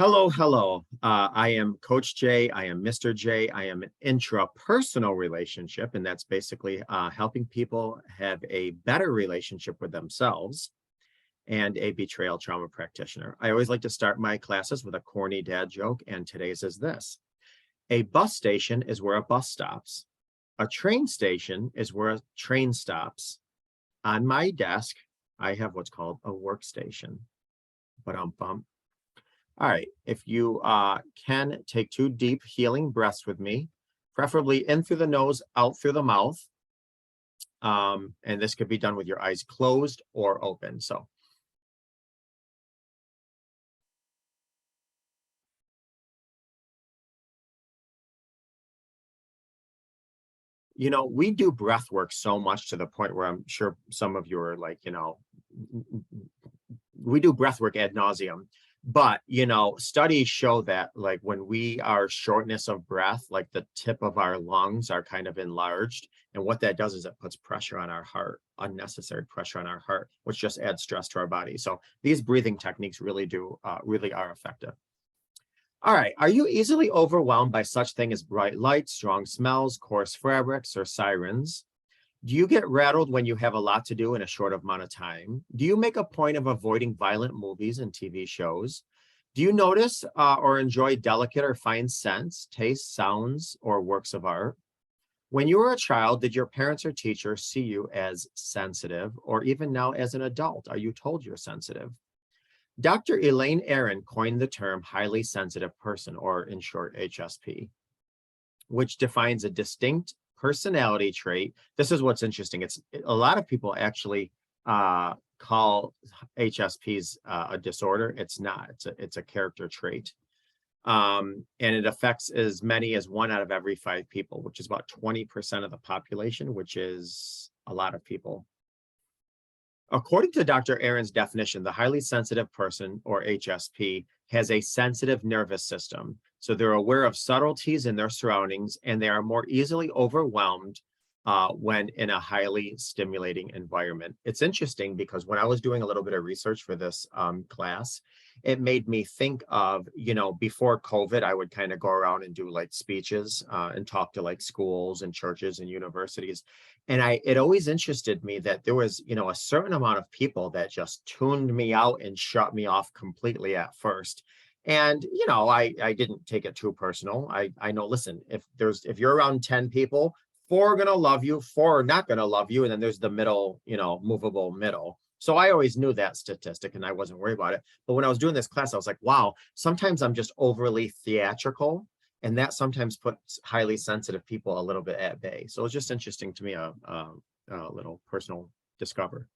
Hello, hello. I am Coach J. I am Mr. J. I am an intrapersonal relationship, and that's basically helping people have a better relationship with themselves and a betrayal trauma practitioner. I always like to start my classes with a corny dad joke, and today's is this. A bus station is where a bus stops. A train station is where a train stops. On my desk, I have what's called a workstation. But all right, if you can take 2 deep healing breaths with me, preferably in through the nose, out through the mouth. And this could be done with your eyes closed or open. So, we do breath work so much to the point where I'm sure some of you are like, we do breath work ad nauseum. But, studies show that like when we are shortness of breath, like the tip of our lungs are kind of enlarged. And what that does is it puts pressure on our heart, unnecessary pressure on our heart, which just adds stress to our body. So these breathing techniques really are effective. All right. Are you easily overwhelmed by such thing as bright lights, strong smells, coarse fabrics, or sirens? Do you get rattled when you have a lot to do in a short amount of time? Do you make a point of avoiding violent movies and TV shows? Do you notice or enjoy delicate or fine scents, tastes, sounds, or works of art? When you were a child, did your parents or teachers see you as sensitive, or even now as an adult, are you told you're sensitive? Dr. Elaine Aron coined the term highly sensitive person, or in short, HSP, which defines a distinct personality trait. This is what's interesting. It's a lot of people actually call HSPs a disorder. It's not. It's a character trait, and it affects as many as 1 out of every 5 people, which is about 20% of the population, which is a lot of people. According to Dr. Aron's definition, the highly sensitive person, or HSP, has a sensitive nervous system. So they're aware of subtleties in their surroundings, and they are more easily overwhelmed when in a highly stimulating environment. It's interesting because when I was doing a little bit of research for this class, it made me think of, before COVID, I would kind of go around and do like speeches and talk to like schools and churches and universities. And it always interested me that there was, a certain amount of people that just tuned me out and shut me off completely at first. And, I didn't take it too personal. I know, listen, if you're around 10 people, 4 are going to love you, 4 are not going to love you. And then there's the middle, movable middle. So I always knew that statistic and I wasn't worried about it. But when I was doing this class, I was like, wow, sometimes I'm just overly theatrical. And that sometimes puts highly sensitive people a little bit at bay. So it's just interesting to me, a little personal discover.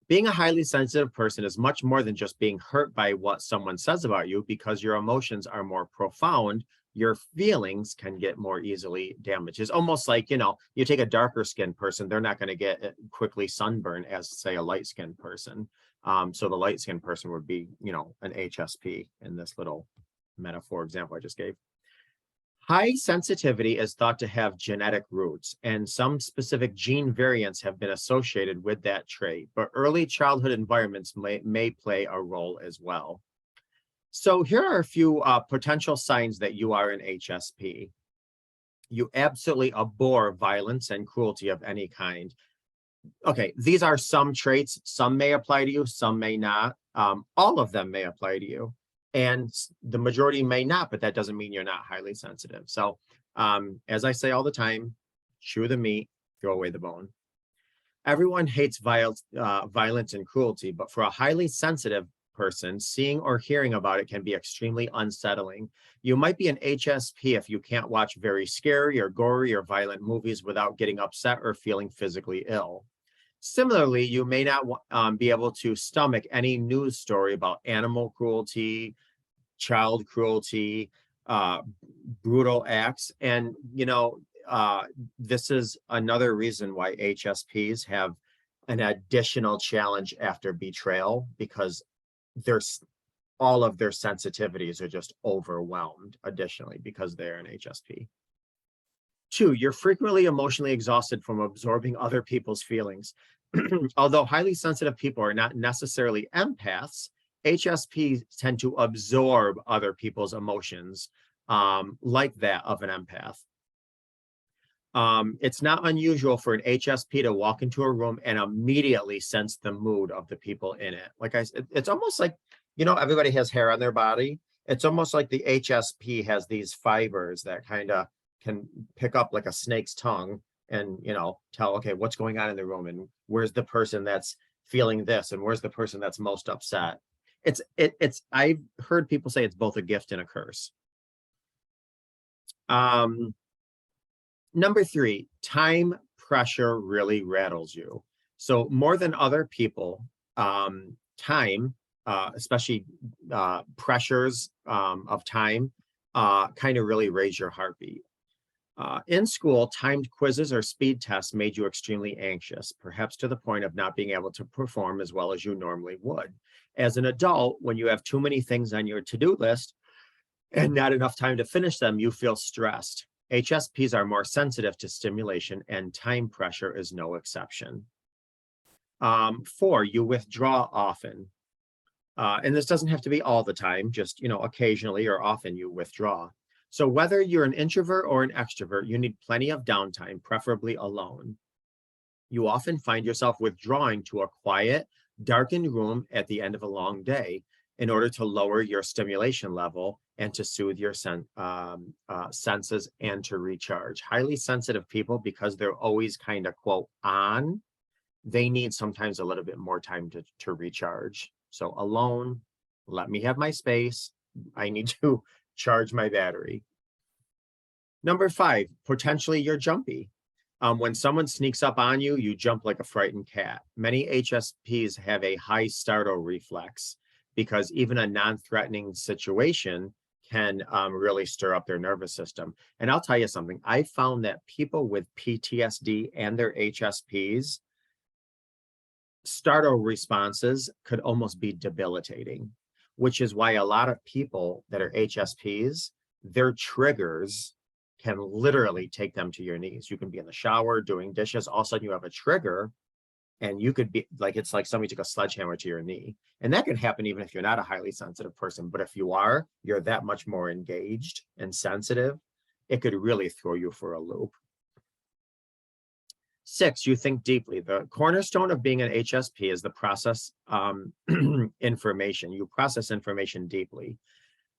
Being a highly sensitive person is much more than just being hurt by what someone says about you, because your emotions are more profound. Your feelings can get more easily damaged. It's almost like, you take a darker skinned person, they're not going to get quickly sunburned as, say, a light skinned person. So the light skinned person would be, an HSP in this little metaphor example I just gave. High sensitivity is thought to have genetic roots, and some specific gene variants have been associated with that trait, but early childhood environments may play a role as well. So here are a few potential signs that you are an HSP. You absolutely abhor violence and cruelty of any kind. Okay, these are some traits. Some may apply to you, some may not. All of them may apply to you. And the majority may not, but that doesn't mean you're not highly sensitive. So as I say all the time, chew the meat, throw away the bone. Everyone hates violence and cruelty, but for a highly sensitive person, seeing or hearing about it can be extremely unsettling. You might be an HSP if you can't watch very scary or gory or violent movies without getting upset or feeling physically ill. Similarly, you may not be able to stomach any news story about animal cruelty, child cruelty, brutal acts. And, this is another reason why HSPs have an additional challenge after betrayal, because all of their sensitivities are just overwhelmed additionally because they're an HSP. 2, you're frequently emotionally exhausted from absorbing other people's feelings. Although highly sensitive people are not necessarily empaths, HSPs tend to absorb other people's emotions, like that of an empath. It's not unusual for an HSP to walk into a room and immediately sense the mood of the people in it. Like I said, it's almost like, everybody has hair on their body. It's almost like the HSP has these fibers that kind of can pick up like a snake's tongue and, tell, okay, what's going on in the room and where's the person that's feeling this and where's the person that's most upset. I've heard people say it's both a gift and a curse. Number 3, time pressure really rattles you. So more than other people, time, especially pressures of time, kind of really raise your heartbeat. In school, timed quizzes or speed tests made you extremely anxious, perhaps to the point of not being able to perform as well as you normally would. As an adult, when you have too many things on your to-do list and not enough time to finish them, you feel stressed. HSPs are more sensitive to stimulation, and time pressure is no exception. 4, you withdraw often. And this doesn't have to be all the time, just, occasionally or often you withdraw. So whether you're an introvert or an extrovert, you need plenty of downtime, preferably alone. You often find yourself withdrawing to a quiet, darkened room at the end of a long day in order to lower your stimulation level and to soothe your senses and to recharge. Highly sensitive people, because they're always kind of, quote, on, they need sometimes a little bit more time to recharge. So alone, let me have my space. I need to charge my battery. Number 5, potentially you're jumpy. When someone sneaks up on you, you jump like a frightened cat. Many HSPs have a high startle reflex because even a non-threatening situation can really stir up their nervous system. And I'll tell you something, I found that people with PTSD and their HSPs, startle responses could almost be debilitating, which is why a lot of people that are HSPs, their triggers can literally take them to your knees. You can be in the shower doing dishes, all of a sudden you have a trigger and you could be like, it's like somebody took a sledgehammer to your knee. And that can happen even if you're not a highly sensitive person. But if you are, you're that much more engaged and sensitive, it could really throw you for a loop. 6, you think deeply. The cornerstone of being an HSP is the process information. You process information deeply.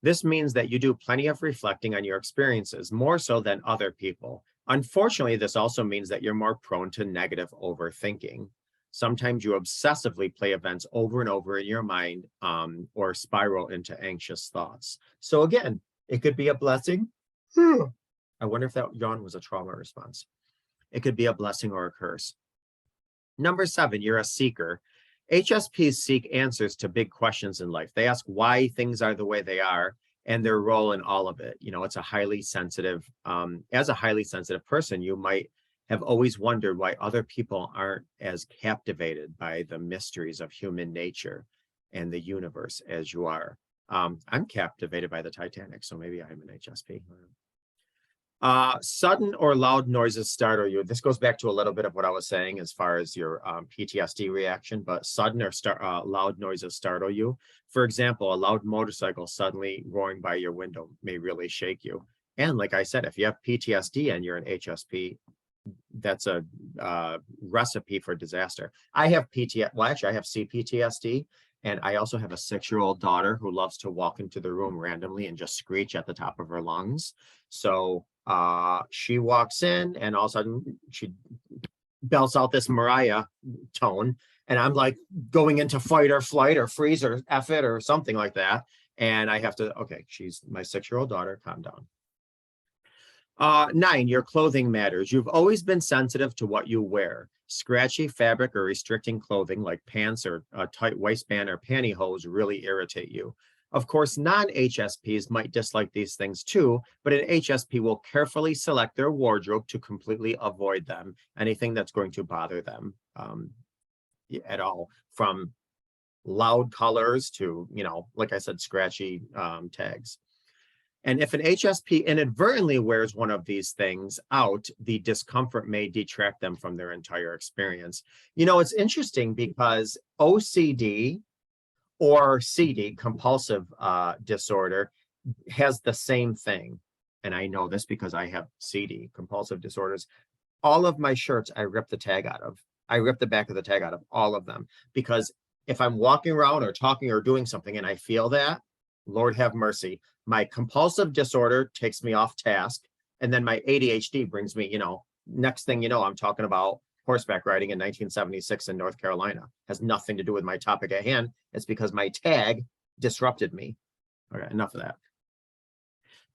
This means that you do plenty of reflecting on your experiences, more so than other people. Unfortunately, this also means that you're more prone to negative overthinking. Sometimes you obsessively play events over and over in your mind, or spiral into anxious thoughts. So again, it could be a blessing. I wonder if that yawn was a trauma response. It could be a blessing or a curse. Number 7, you're a seeker. HSPs seek answers to big questions in life. They ask why things are the way they are and their role in all of it. It's a highly sensitive, as a highly sensitive person, you might have always wondered why other people aren't as captivated by the mysteries of human nature and the universe as you are. I'm captivated by the Titanic, so maybe I'm an HSP. Sudden or loud noises startle you. This goes back to a little bit of what I was saying as far as your PTSD reaction, but sudden or loud noises startle you. For example, a loud motorcycle suddenly roaring by your window may really shake you. And like I said, if you have PTSD and you're an HSP, that's a recipe for disaster. I have well, actually, I have CPTSD, and I also have a 6-year-old daughter who loves to walk into the room randomly and just screech at the top of her lungs. So she walks in and all of a sudden she belts out this Mariah tone, and I'm like going into fight or flight or freeze or F it or something like that. And I have to, okay, she's my 6-year-old daughter, calm down. 9, your clothing matters. You've always been sensitive to what you wear. Scratchy fabric or restricting clothing like pants or a tight waistband or pantyhose really irritate you. Of course, non-HSPs might dislike these things too, but an HSP will carefully select their wardrobe to completely avoid them, anything that's going to bother them at all, from loud colors to, like I said, scratchy tags. And if an HSP inadvertently wears one of these things out, the discomfort may detract them from their entire experience. It's interesting because OCD Or CD, compulsive disorder, has the same thing. And I know this because I have CD, compulsive disorders. All of my shirts, I rip the tag out of. I rip the back of the tag out of all of them, because if I'm walking around or talking or doing something and I feel that, Lord have mercy, my compulsive disorder takes me off task. And then my ADHD brings me, next thing you know, I'm talking about horseback riding in 1976 in North Carolina. Has nothing to do with my topic at hand. It's because my tag disrupted me. Okay, enough of that.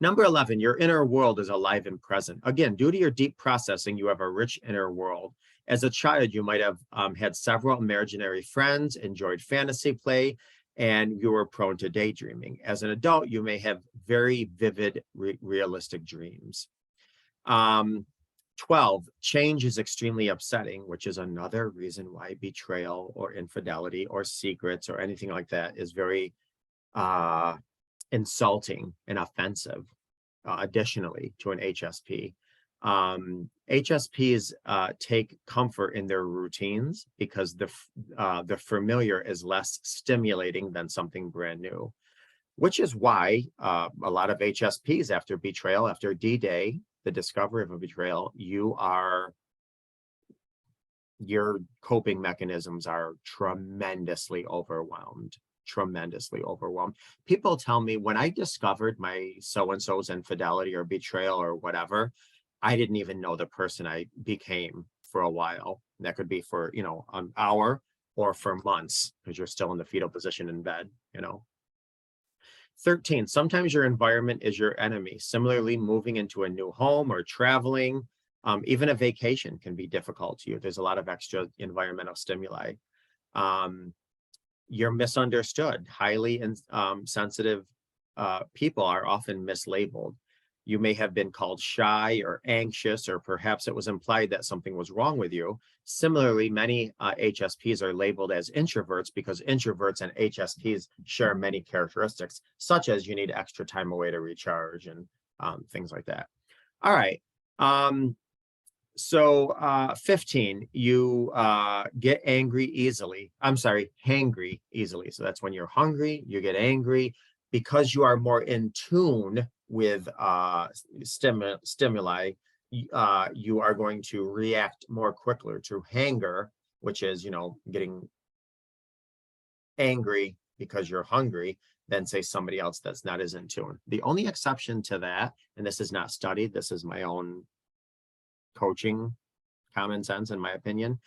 Number 11, your inner world is alive and present. Again, due to your deep processing, you have a rich inner world. As a child, you might have had several imaginary friends, enjoyed fantasy play, and you were prone to daydreaming. As an adult, you may have very vivid, realistic dreams. 12, change is extremely upsetting, which is another reason why betrayal or infidelity or secrets or anything like that is very insulting and offensive, additionally, to an HSP. HSPs take comfort in their routines because the familiar is less stimulating than something brand new, which is why a lot of HSPs, after betrayal, after D-Day, the discovery of a betrayal, your coping mechanisms are tremendously overwhelmed. People tell me, when I discovered my so-and-so's infidelity or betrayal or whatever, I didn't even know the person I became for a while. And that could be for, an hour or for months, because you're still in the fetal position in bed, 13, sometimes your environment is your enemy. Similarly, moving into a new home or traveling, even a vacation can be difficult to you. There's a lot of extra environmental stimuli. You're misunderstood. Highly sensitive people are often mislabeled. You may have been called shy or anxious, or perhaps it was implied that something was wrong with you. Similarly, many HSPs are labeled as introverts because introverts and HSPs share many characteristics, such as you need extra time away to recharge and things like that. All right. So 15, you get angry easily. I'm sorry, hangry easily. So that's when you're hungry, you get angry, because you are more in tune with stimuli. You are going to react more quickly to hanger, which is, getting angry because you're hungry, than say somebody else that's not as in tune. The only exception to that, and this is not studied, this is my own coaching common sense, in my opinion,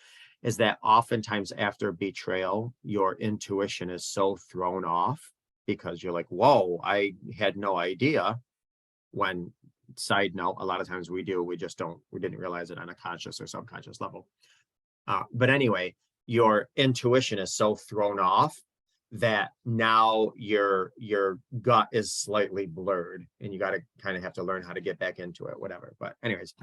is that oftentimes after betrayal, your intuition is so thrown off because you're like, whoa, I had no idea. When, side note, a lot of times we didn't realize it on a conscious or subconscious level. But anyway, your intuition is so thrown off that now your gut is slightly blurred, and you got to kind of have to learn how to get back into it, whatever. But anyways,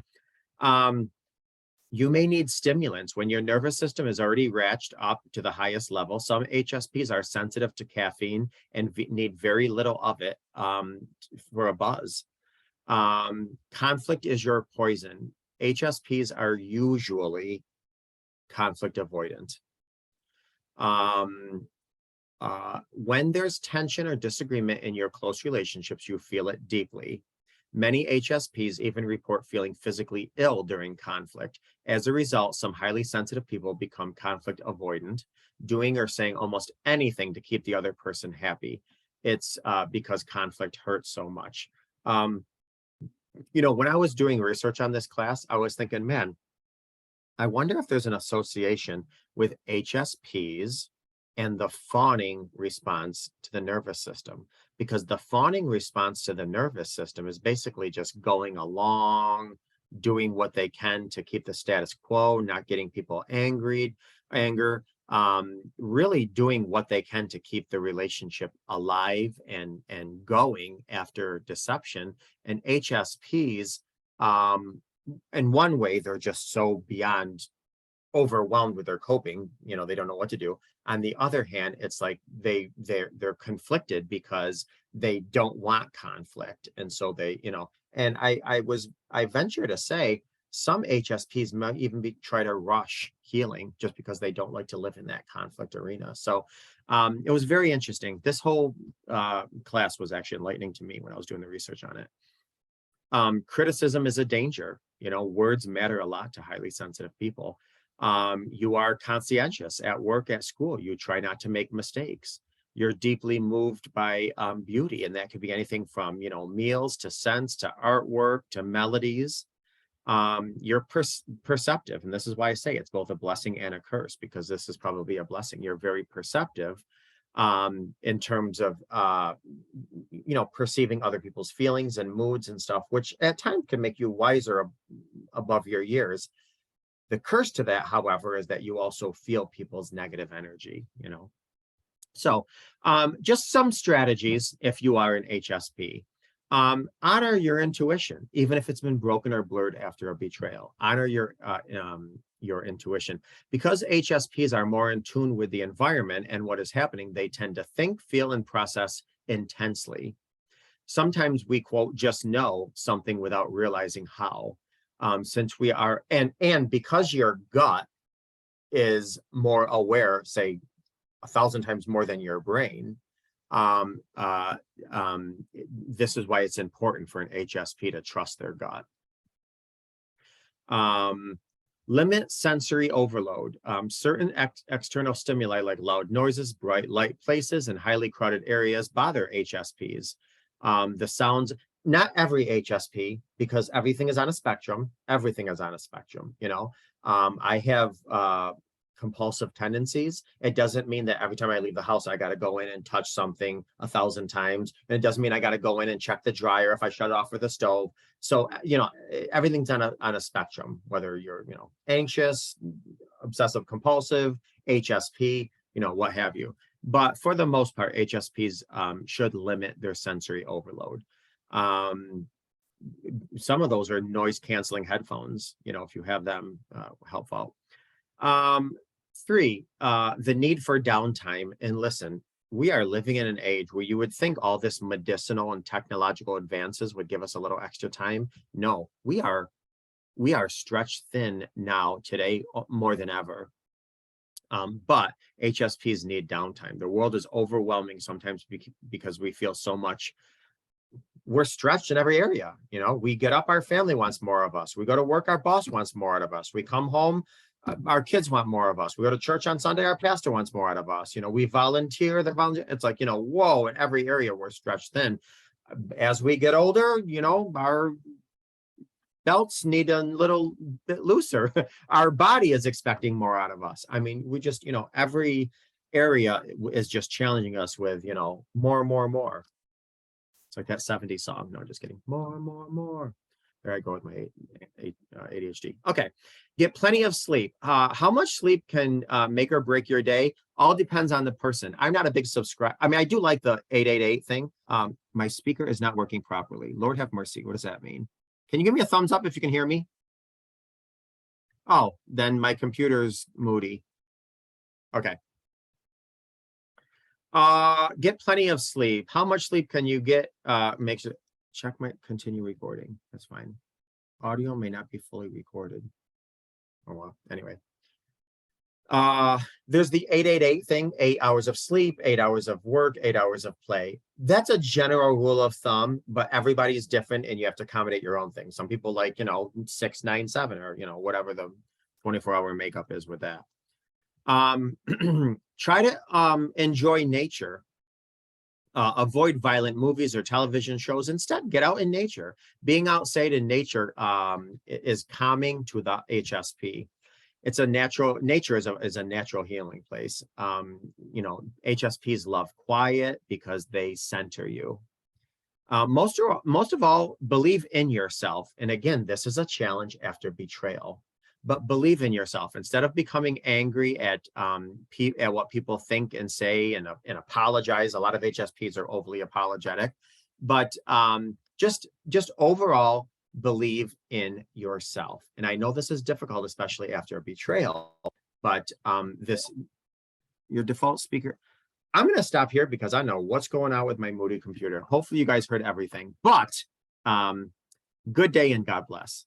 you may need stimulants when your nervous system is already ratcheted up to the highest level. Some HSPs are sensitive to caffeine and need very little of it for a buzz. Conflict is your poison. HSPs are usually conflict avoidant. When there's tension or disagreement in your close relationships, you feel it deeply. Many HSPs even report feeling physically ill during conflict. As a result, some highly sensitive people become conflict avoidant, doing or saying almost anything to keep the other person happy. It's because conflict hurts so much. When I was doing research on this class, I was thinking, man, I wonder if there's an association with HSPs and the fawning response to the nervous system, because the fawning response to the nervous system is basically just going along, doing what they can to keep the status quo, not getting people anger, really doing what they can to keep the relationship alive and going after deception. And HSPs, in one way, they're just so beyond overwhelmed with their coping, they don't know what to do. On the other hand, it's like they're conflicted because they don't want conflict, and so they, and I venture to say some HSPs might even try to rush healing just because they don't like to live in that conflict arena. So it was very interesting. This whole class was actually enlightening to me when I was doing the research on it. Criticism is a danger. Words matter a lot to highly sensitive people. You are conscientious at work, at school. You try not to make mistakes. You're deeply moved by beauty, and that could be anything from meals to scents to artwork to melodies. You're perceptive, and this is why I say it's both a blessing and a curse, because this is probably a blessing. You're very perceptive in terms of perceiving other people's feelings and moods and stuff, which at times can make you wiser above your years. The curse to that, however, is that you also feel people's negative energy. So just some strategies if you are an HSP. Honor your intuition, even if it's been broken or blurred after a betrayal. Honor your intuition. Because HSPs are more in tune with the environment and what is happening, they tend to think, feel, and process intensely. Sometimes we, quote, just know something without realizing how. Since we are, and because your gut is more aware, say 1,000 times more than your brain, this is why it's important for an HSP to trust their gut. Limit sensory overload. Certain external stimuli like loud noises, bright light places, and highly crowded areas bother HSPs. The sounds, not every HSP, because everything is on a spectrum. Everything is on a spectrum. I have compulsive tendencies. It doesn't mean that every time I leave the house, I got to go in and touch something 1,000 times. And it doesn't mean I got to go in and check the dryer if I shut it off with the stove. So, everything's on a spectrum, whether you're, anxious, obsessive compulsive, HSP, what have you. But for the most part, HSPs should limit their sensory overload. Some of those are noise canceling headphones, if you have them, helpful. 3, the need for downtime. And listen, we are living in an age where you would think all this medicinal and technological advances would give us a little extra time. No, we are stretched thin now today more than ever. But HSPs need downtime. The world is overwhelming sometimes because we feel so much. We're stretched in every area. We get up, our family wants more of us. We go to work, our boss wants more out of us. We come home, our kids want more of us. We go to church on Sunday, our pastor wants more out of us. We volunteer, it's like, whoa, in every area we're stretched thin. As we get older, our belts need a little bit looser. Our body is expecting more out of us. I mean, we just, every area is just challenging us with, more. It's like that 70s song. No, just kidding. More. There I go with my ADHD. Okay. Get plenty of sleep. How much sleep can make or break your day? All depends on the person. I'm not a big subscriber. I mean, I do like the 888 thing. My speaker is not working properly. Lord have mercy. What does that mean? Can you give me a thumbs up if you can hear me? Oh, then my computer's moody. Okay. Get plenty of sleep. How much sleep can you get? Makes it check my continue recording. That's fine. Audio may not be fully recorded. Oh well. Anyway. There's the 888 thing, 8 hours of sleep, 8 hours of work, 8 hours of play. That's a general rule of thumb, but everybody is different and you have to accommodate your own thing. Some people like, 6, 9, 7, or, whatever the 24-hour makeup is with that. Try to enjoy nature. Avoid violent movies or television shows. Instead, get out in nature. Being outside in nature is calming to the HSP. It's a natural, nature is a natural healing place. HSPs love quiet because they center you. Most of all, believe in yourself. And again, this is a challenge after betrayal. But believe in yourself. Instead of becoming angry at what people think and say and apologize. A lot of HSPs are overly apologetic, but just overall believe in yourself. And I know this is difficult, especially after a betrayal, but your default speaker. I'm going to stop here because I know what's going on with my moody computer. Hopefully you guys heard everything, but good day and God bless.